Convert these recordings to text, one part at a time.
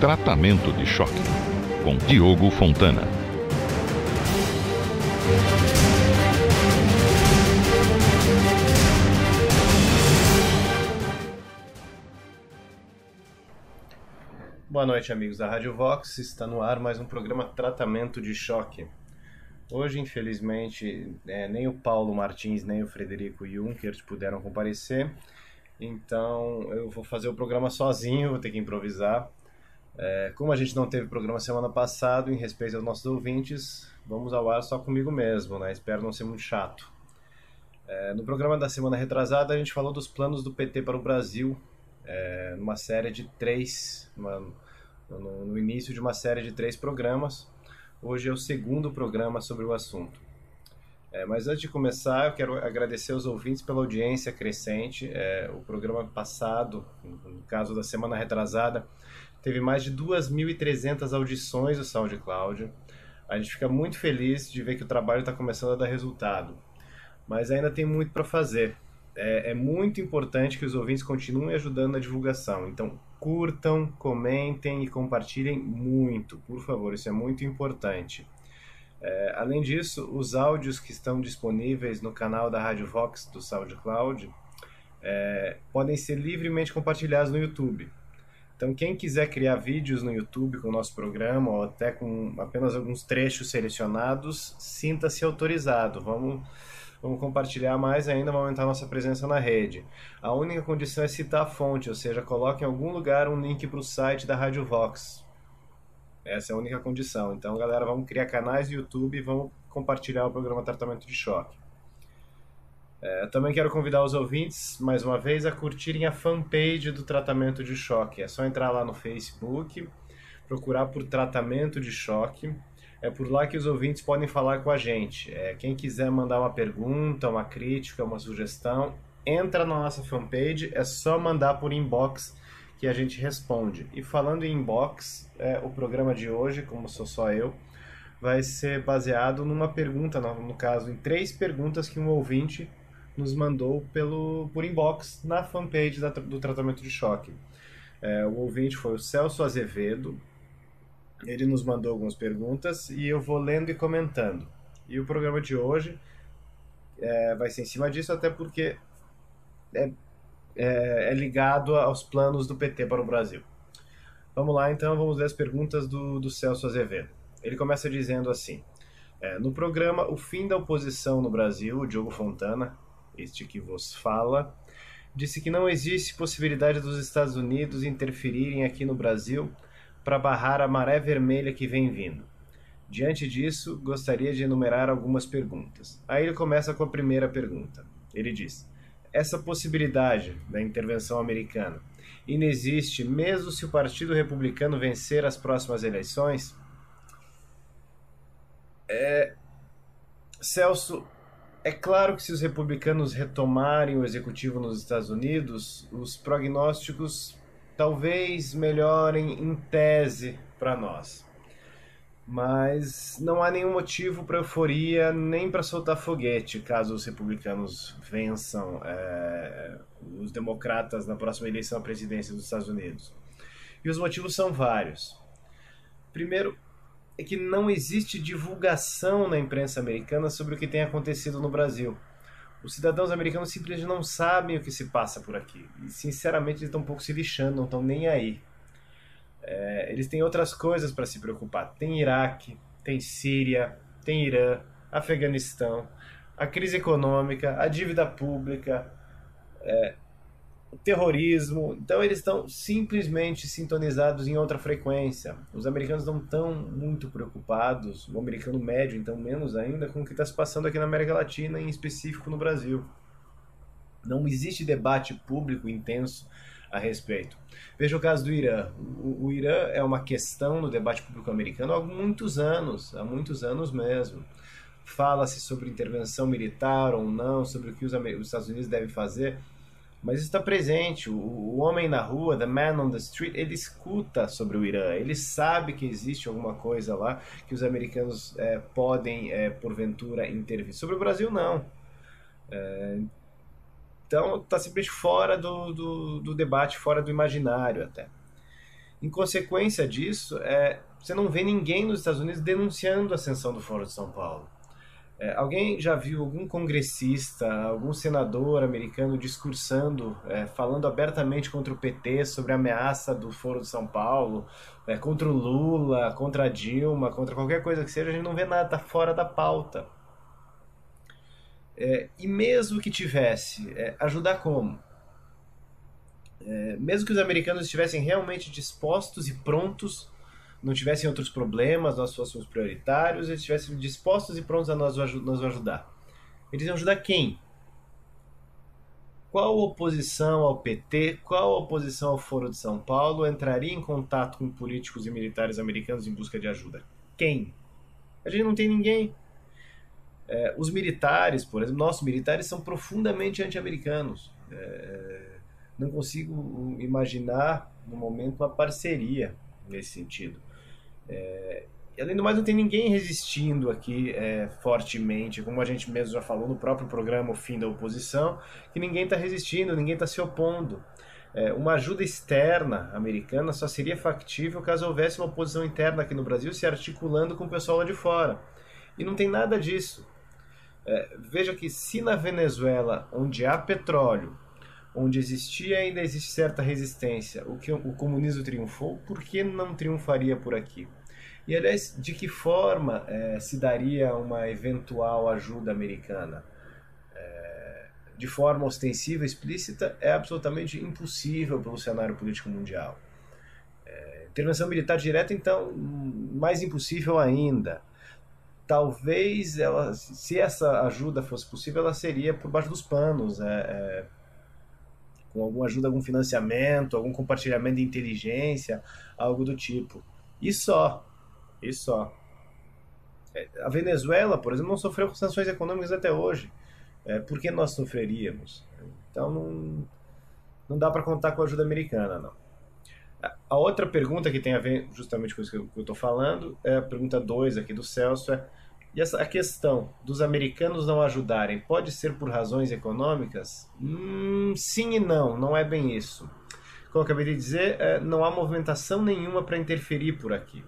Tratamento de Choque, com Diogo Fontana. Boa noite, amigos da Rádio Vox. Está no ar mais um programa Tratamento de Choque. Hoje, infelizmente, nem o Paulo Martins nem o Frederico Junckert puderam comparecer. Então, eu vou fazer o programa sozinho, vou ter que improvisar. Como a gente não teve programa semana passada, em respeito aos nossos ouvintes, vamos ao ar só comigo mesmo, né? Espero não ser muito chato. No programa da semana retrasada, a gente falou dos planos do PT para o Brasil, numa série de três, no início de uma série de 3 programas. Hoje é o segundo programa sobre o assunto. Mas antes de começar, eu quero agradecer aos ouvintes pela audiência crescente. O programa passado, no caso da semana retrasada, teve mais de 2.300 audições do SoundCloud. A gente fica muito feliz de ver que o trabalho está começando a dar resultado. Mas ainda tem muito para fazer. É muito importante que os ouvintes continuem ajudando na divulgação. Então, curtam, comentem e compartilhem muito, por favor, isso é muito importante. Além disso, os áudios que estão disponíveis no canal da Rádio Vox do SoundCloud podem ser livremente compartilhados no YouTube. Então, quem quiser criar vídeos no YouTube com o nosso programa, ou até com apenas alguns trechos selecionados, sinta-se autorizado. Vamos compartilhar mais ainda, vamos aumentar a nossa presença na rede. A única condição é citar a fonte, ou seja, coloque em algum lugar um link para o site da Rádio Vox. Essa é a única condição. Então, galera, vamos criar canais no YouTube e vamos compartilhar o programa Tratamento de Choque. Também quero convidar os ouvintes, mais uma vez, a curtirem a fanpage do Tratamento de Choque. É só entrar lá no Facebook, procurar por Tratamento de Choque. É por lá que os ouvintes podem falar com a gente. Quem quiser mandar uma pergunta, uma crítica, uma sugestão, entra na nossa fanpage, é só mandar por inbox que a gente responde. E falando em inbox, o programa de hoje, como sou só eu, vai ser baseado numa pergunta, no caso, em 3 perguntas que um ouvinte nos mandou por inbox na fanpage do Tratamento de Choque. O ouvinte foi o Celso Azevedo. Ele nos mandou algumas perguntas e eu vou lendo e comentando. E o programa de hoje vai ser em cima disso, até porque é ligado aos planos do PT para o Brasil. Vamos lá, então, vamos ler as perguntas do Celso Azevedo. Ele começa dizendo assim: no programa O Fim da Oposição no Brasil, o Diogo Fontana, este que vos fala, disse que não existe possibilidade dos Estados Unidos interferirem aqui no Brasil para barrar a maré vermelha que vem vindo. Diante disso, gostaria de enumerar algumas perguntas. Aí ele começa com a primeira pergunta. Ele diz: essa possibilidade da intervenção americana inexiste mesmo se o Partido Republicano vencer as próximas eleições? Celso, é claro que se os republicanos retomarem o executivo nos Estados Unidos, os prognósticos talvez melhorem em tese para nós. Mas não há nenhum motivo para euforia nem para soltar foguete caso os republicanos vençam os democratas na próxima eleição à presidência dos Estados Unidos. E os motivos são vários. Primeiro, é que não existe divulgação na imprensa americana sobre o que tem acontecido no Brasil. Os cidadãos americanos simplesmente não sabem o que se passa por aqui. E, sinceramente, eles estão um pouco se lixando, não estão nem aí. Eles têm outras coisas para se preocupar. Tem Iraque, tem Síria, tem Irã, Afeganistão, a crise econômica, a dívida pública, o terrorismo. Então, eles estão simplesmente sintonizados em outra frequência. Os americanos não estão muito preocupados, o americano médio, então, menos ainda, com o que está se passando aqui na América Latina, em específico no Brasil. Não existe debate público intenso a respeito. Veja o caso do Irã. O Irã é uma questão no debate público americano há muitos anos mesmo. Fala-se sobre intervenção militar ou não, sobre o que os Estados Unidos devem fazer, mas isso está presente. O homem na rua, the man on the street, ele escuta sobre o Irã, ele sabe que existe alguma coisa lá que os americanos podem, porventura, intervir. Sobre o Brasil, não. Então, está simplesmente fora do debate, fora do imaginário até. Em consequência disso, você não vê ninguém nos Estados Unidos denunciando a ascensão do Foro de São Paulo. Alguém já viu algum congressista, algum senador americano discursando, falando abertamente contra o PT sobre a ameaça do Foro de São Paulo, contra o Lula, contra a Dilma, contra qualquer coisa que seja? A gente não vê nada, está fora da pauta. E mesmo que tivesse, ajudar como? Mesmo que os americanos estivessem realmente dispostos e prontos, não tivessem outros problemas, nós fôssemos prioritários, eles estivessem dispostos e prontos a nos ajudar. Eles iam ajudar quem? Qual oposição ao PT, qual oposição ao Foro de São Paulo entraria em contato com políticos e militares americanos em busca de ajuda? Quem? A gente não tem ninguém. Os militares, por exemplo, nossos militares são profundamente anti-americanos. Não consigo imaginar, no momento, uma parceria nesse sentido. E além do mais, não tem ninguém resistindo aqui fortemente, como a gente mesmo já falou no próprio programa O Fim da Oposição, que ninguém está resistindo, ninguém está se opondo. Uma ajuda externa americana só seria factível caso houvesse uma oposição interna aqui no Brasil se articulando com o pessoal lá de fora. E não tem nada disso. Veja que se na Venezuela, onde há petróleo, onde existia e ainda existe certa resistência, o comunismo triunfou, por que não triunfaria por aqui? E, aliás, de que forma se daria uma eventual ajuda americana? De forma ostensiva, explícita, é absolutamente impossível pelo cenário político mundial. Intervenção militar direta, então, mais impossível ainda. Talvez, se essa ajuda fosse possível, ela seria por baixo dos panos, com alguma ajuda, algum financiamento, algum compartilhamento de inteligência, algo do tipo. E só. A Venezuela, por exemplo, não sofreu com sanções econômicas até hoje. Por que nós sofreríamos? Então não dá para contar com a ajuda americana, não. A outra pergunta que tem a ver justamente com isso que eu estou falando é a pergunta 2 aqui do Celso. E a questão dos americanos não ajudarem pode ser por razões econômicas? Sim e não é bem isso. Como eu acabei de dizer, não há movimentação nenhuma para interferir por aqui.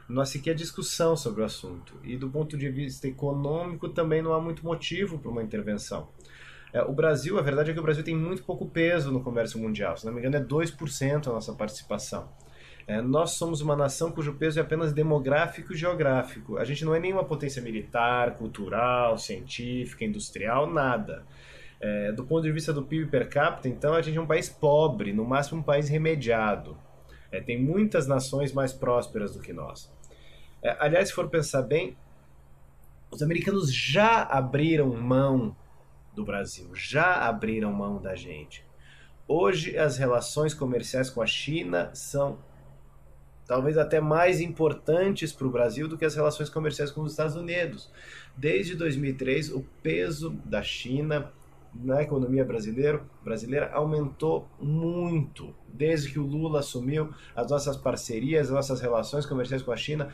Não há sequer discussão sobre o assunto. E do ponto de vista econômico também não há muito motivo para uma intervenção. O Brasil, a verdade é que o Brasil tem muito pouco peso no comércio mundial. Se não me engano, é 2% a nossa participação. Nós somos uma nação cujo peso é apenas demográfico e geográfico. A gente não é nenhuma potência militar, cultural, científica, industrial, nada. Do ponto de vista do PIB per capita, então, a gente é um país pobre, no máximo um país remediado. Tem muitas nações mais prósperas do que nós. Aliás, se for pensar bem, os americanos já abriram mão do Brasil, já abriram mão da gente. Hoje, as relações comerciais com a China são talvez até mais importantes para o Brasil do que as relações comerciais com os Estados Unidos. Desde 2003, o peso da China na economia brasileira aumentou muito. Desde que o Lula assumiu, as nossas parcerias, as nossas relações comerciais com a China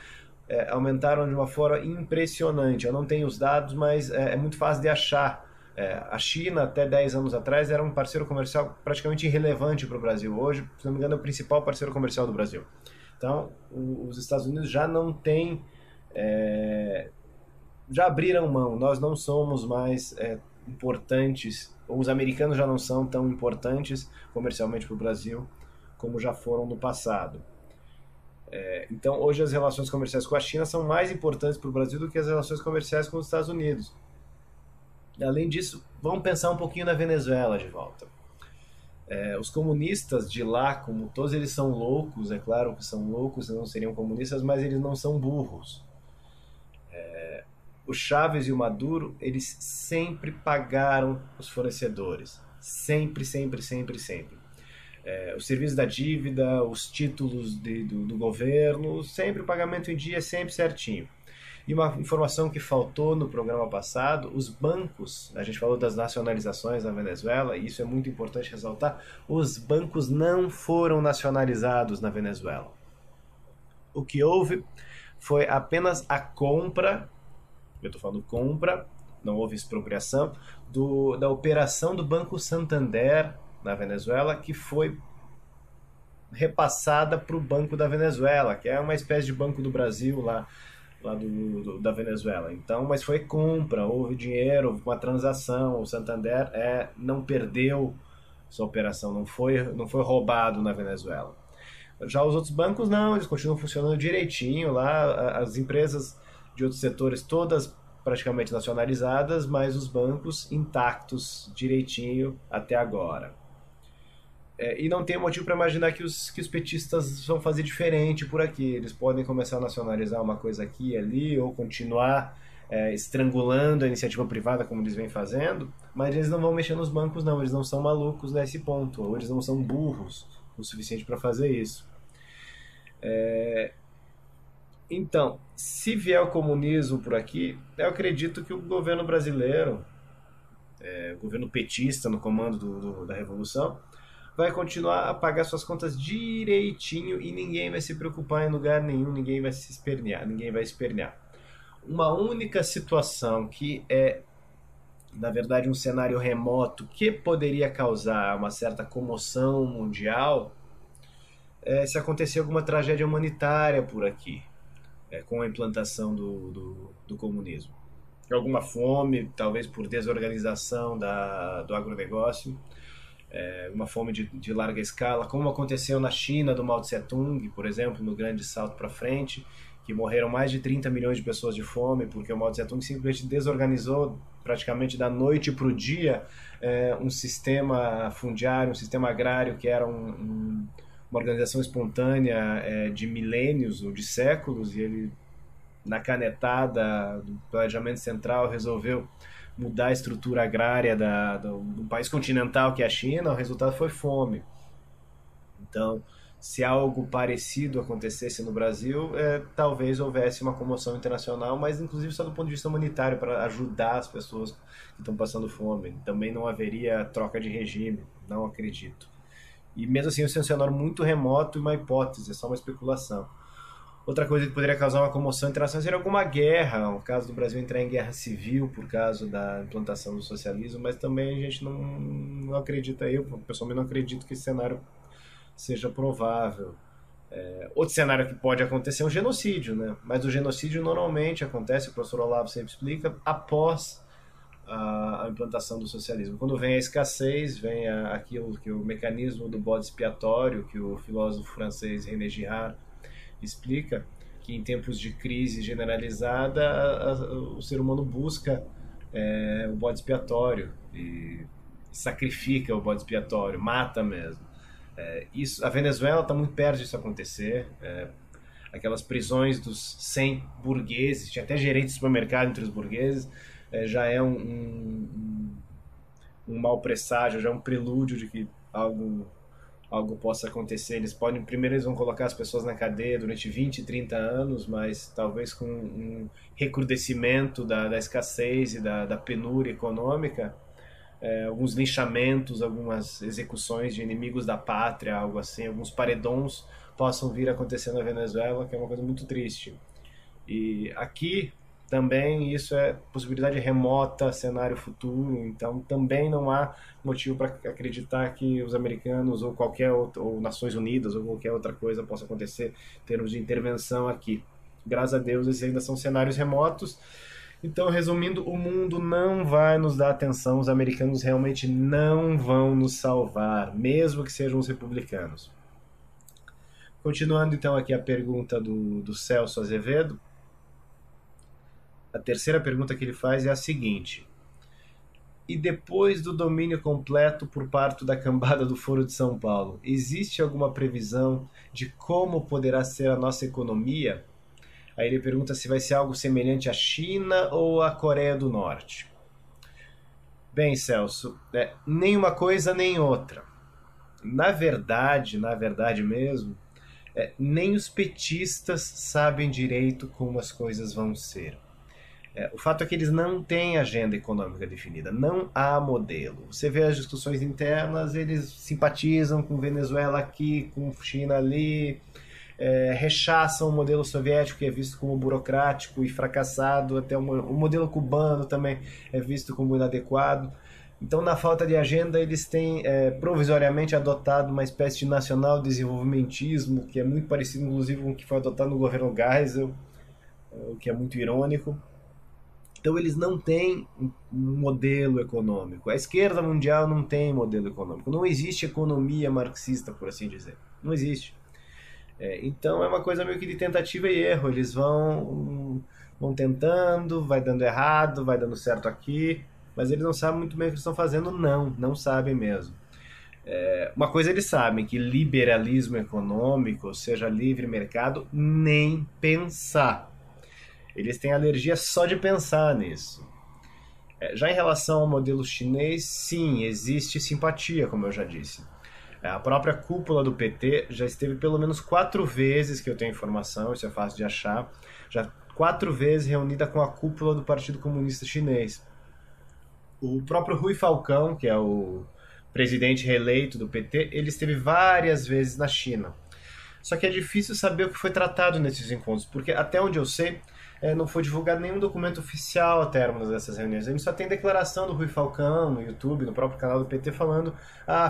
aumentaram de uma forma impressionante. Eu não tenho os dados, mas é muito fácil de achar. A China, até 10 anos atrás, era um parceiro comercial praticamente irrelevante para o Brasil. Hoje, se não me engano, é o principal parceiro comercial do Brasil. Então, os Estados Unidos já não têm... já abriram mão. Nós não somos mais importantes, ou os americanos já não são tão importantes comercialmente para o Brasil como já foram no passado. Então, hoje as relações comerciais com a China são mais importantes para o Brasil do que as relações comerciais com os Estados Unidos. Além disso, vamos pensar um pouquinho na Venezuela de volta. Os comunistas de lá, como todos, eles são loucos, é claro que são loucos, não seriam comunistas, mas eles não são burros. O Chávez e o Maduro, eles sempre pagaram os fornecedores. Sempre. Os serviços da dívida, os títulos do governo, sempre o pagamento em dia, sempre certinho. E uma informação que faltou no programa passado, os bancos, a gente falou das nacionalizações na Venezuela, e isso é muito importante ressaltar, os bancos não foram nacionalizados na Venezuela. O que houve foi apenas a compra, eu estou falando compra, não houve expropriação, da operação do Banco Santander na Venezuela, que foi repassada para o Banco da Venezuela, que é uma espécie de Banco do Brasil da Venezuela. Então, mas foi compra, houve dinheiro, houve uma transação, o Santander não perdeu sua operação, não foi roubado na Venezuela. Já os outros bancos não, eles continuam funcionando direitinho lá, as empresas de outros setores todas praticamente nacionalizadas, mas os bancos intactos direitinho até agora. E não tem motivo para imaginar que os petistas vão fazer diferente por aqui. Eles podem começar a nacionalizar uma coisa aqui e ali, ou continuar estrangulando a iniciativa privada como eles vêm fazendo, mas eles não vão mexer nos bancos não, eles não são malucos nesse ponto, ou eles não são burros o suficiente para fazer isso. Então, se vier o comunismo por aqui, eu acredito que o governo brasileiro, o governo petista no comando da Revolução, vai continuar a pagar suas contas direitinho e ninguém vai se preocupar em lugar nenhum, ninguém vai se espernear, ninguém vai espernear. Uma única situação que é, na verdade, um cenário remoto que poderia causar uma certa comoção mundial se acontecer alguma tragédia humanitária por aqui, com a implantação do comunismo. Alguma fome, talvez por desorganização do agronegócio, uma fome de larga escala, como aconteceu na China do Mao Tse Tung, por exemplo, no grande salto para frente, que morreram mais de 30 milhões de pessoas de fome, porque o Mao Tse Tung simplesmente desorganizou praticamente da noite para o dia um sistema fundiário, um sistema agrário que era uma organização espontânea de milênios ou de séculos, e ele, na canetada do planejamento central, resolveu mudar a estrutura agrária do país continental que é a China. O resultado foi fome. Então, se algo parecido acontecesse no Brasil, talvez houvesse uma comoção internacional, mas inclusive só do ponto de vista humanitário, para ajudar as pessoas que estão passando fome. Também não haveria troca de regime, não acredito. E mesmo assim, isso é um cenário muito remoto e uma hipótese, é só uma especulação. Outra coisa que poderia causar uma comoção internacional seria alguma guerra, o caso do Brasil entrar em guerra civil por causa da implantação do socialismo, mas também a gente não acredita, eu pessoalmente não acredito que esse cenário seja provável. Outro cenário que pode acontecer é um genocídio, né? Mas o genocídio normalmente acontece, o professor Olavo sempre explica, após a implantação do socialismo. Quando vem a escassez, vem aquilo que o mecanismo do bode expiatório, que o filósofo francês René Girard explica, que em tempos de crise generalizada o ser humano busca o bode expiatório e sacrifica o bode expiatório, mata mesmo. A Venezuela está muito perto disso acontecer. Aquelas prisões dos 100 burgueses, tinha até gerente de supermercado entre os burgueses, já é um mau presságio, já é um prelúdio de que algo possa acontecer. Primeiro eles vão colocar as pessoas na cadeia durante 20, 30 anos, mas talvez com um recrudescimento da escassez e da penúria econômica, alguns linchamentos, algumas execuções de inimigos da pátria, algo assim, alguns paredões possam vir a acontecer na Venezuela, que é uma coisa muito triste. E aqui também isso é possibilidade remota, cenário futuro, então também não há motivo para acreditar que os americanos ou qualquer outro, ou Nações Unidas ou qualquer outra coisa possa acontecer em termos de intervenção aqui. Graças a Deus, esses ainda são cenários remotos. Então, resumindo, o mundo não vai nos dar atenção, os americanos realmente não vão nos salvar, mesmo que sejam os republicanos. Continuando então aqui a pergunta do Celso Azevedo, a terceira pergunta que ele faz é a seguinte: e depois do domínio completo por parte da cambada do Foro de São Paulo, existe alguma previsão de como poderá ser a nossa economia? Aí ele pergunta se vai ser algo semelhante à China ou à Coreia do Norte. Bem, Celso, nem uma coisa nem outra. Na verdade mesmo, nem os petistas sabem direito como as coisas vão ser. O fato é que eles não têm agenda econômica definida, não há modelo. Você vê as discussões internas, eles simpatizam com Venezuela aqui, com China ali, rechaçam o modelo soviético, que é visto como burocrático e fracassado, até o modelo cubano também é visto como inadequado. Então, na falta de agenda, eles têm provisoriamente adotado uma espécie de nacional desenvolvimentismo, que é muito parecido, inclusive, com o que foi adotado no governo Geisel, o que é muito irônico. Então, eles não têm um modelo econômico. A esquerda mundial não tem modelo econômico. Não existe economia marxista, por assim dizer. Não existe. Então, é uma coisa meio que de tentativa e erro. Eles vão tentando, vai dando errado, vai dando certo aqui, mas eles não sabem muito bem o que eles estão fazendo, não sabem mesmo. Uma coisa eles sabem, que liberalismo econômico, ou seja, livre mercado, nem pensar. Eles têm alergia só de pensar nisso. Já em relação ao modelo chinês, sim, existe simpatia, como eu já disse. A própria cúpula do PT já esteve pelo menos 4 vezes, que eu tenho informação, isso é fácil de achar, já 4 vezes reunida com a cúpula do Partido Comunista Chinês. O próprio Rui Falcão, que é o presidente reeleito do PT, ele esteve várias vezes na China. Só que é difícil saber o que foi tratado nesses encontros, porque até onde eu sei, não foi divulgado nenhum documento oficial a términos dessas reuniões. A gente só tem declaração do Rui Falcão no YouTube, no próprio canal do PT, falando: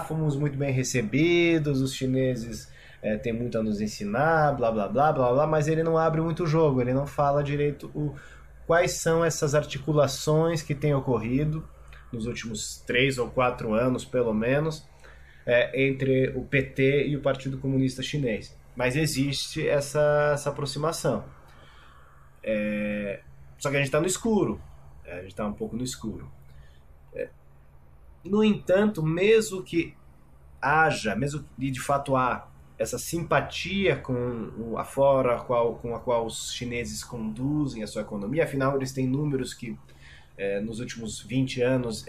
fomos muito bem recebidos, os chineses têm muito a nos ensinar, blá blá blá blá blá, mas ele não abre muito o jogo, ele não fala direito quais são essas articulações que têm ocorrido nos últimos 3 ou 4 anos, pelo menos, entre o PT e o Partido Comunista Chinês. Mas existe essa aproximação. Só que a gente está no escuro. A gente está um pouco no escuro. No entanto, mesmo que haja, mesmo que de fato há essa simpatia com a forma com a qual os chineses conduzem a sua economia, afinal eles têm números que nos últimos 20 anos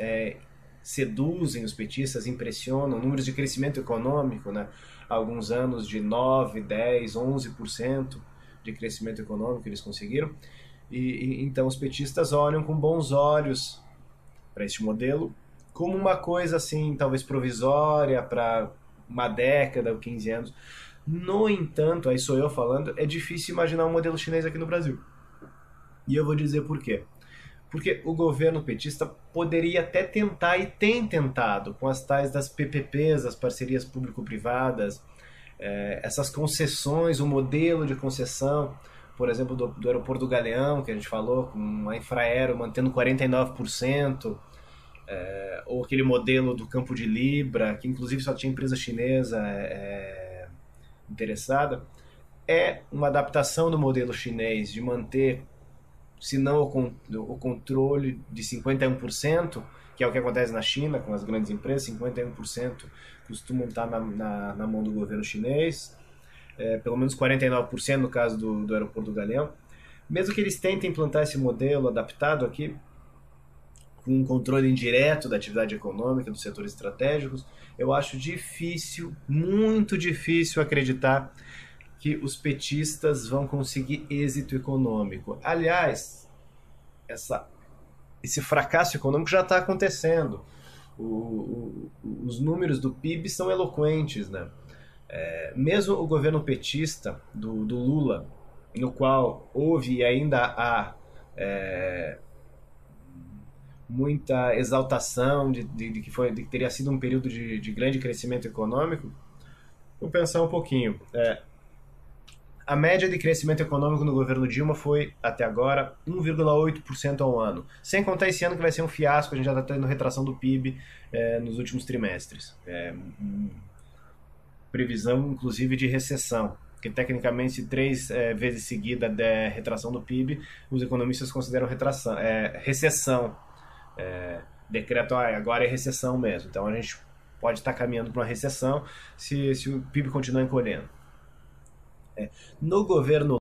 seduzem os petistas, impressionam, números de crescimento econômico, né? Há alguns anos de 9, 10, 11% de crescimento econômico que eles conseguiram, e então os petistas olham com bons olhos para este modelo, como uma coisa assim, talvez provisória, para uma década ou 15 anos. No entanto, aí sou eu falando, é difícil imaginar um modelo chinês aqui no Brasil. E eu vou dizer por quê. Porque o governo petista poderia até tentar, e tem tentado, com as tais das PPPs, as parcerias público-privadas, essas concessões, o modelo de concessão, por exemplo, do aeroporto do Galeão, que a gente falou, com a Infraero mantendo 49%, ou aquele modelo do Campo de Libra, que inclusive só tinha empresa chinesa interessada. É uma adaptação do modelo chinês de manter, se não o controle de 51%, que é o que acontece na China com as grandes empresas. 51% costumam estar na mão do governo chinês, pelo menos 49% no caso do aeroporto do Galeão. Mesmo que eles tentem implantar esse modelo adaptado aqui, com um controle indireto da atividade econômica dos setores estratégicos, eu acho difícil, muito difícil acreditar que os petistas vão conseguir êxito econômico. Aliás, esse fracasso econômico já está acontecendo. Os números do PIB são eloquentes, né? Mesmo o governo petista do Lula, no qual houve e ainda há muita exaltação de que teria sido um período de grande crescimento econômico, vou pensar um pouquinho. A média de crescimento econômico no governo Dilma foi, até agora, 1,8% ao ano. Sem contar esse ano que vai ser um fiasco, a gente já está tendo retração do PIB nos últimos trimestres. Previsão, inclusive, de recessão. Porque, tecnicamente, se 3 vezes seguida der retração do PIB, os economistas consideram recessão. Decreto, agora é recessão mesmo. Então, a gente pode estar caminhando para uma recessão se o PIB continuar encolhendo. No governo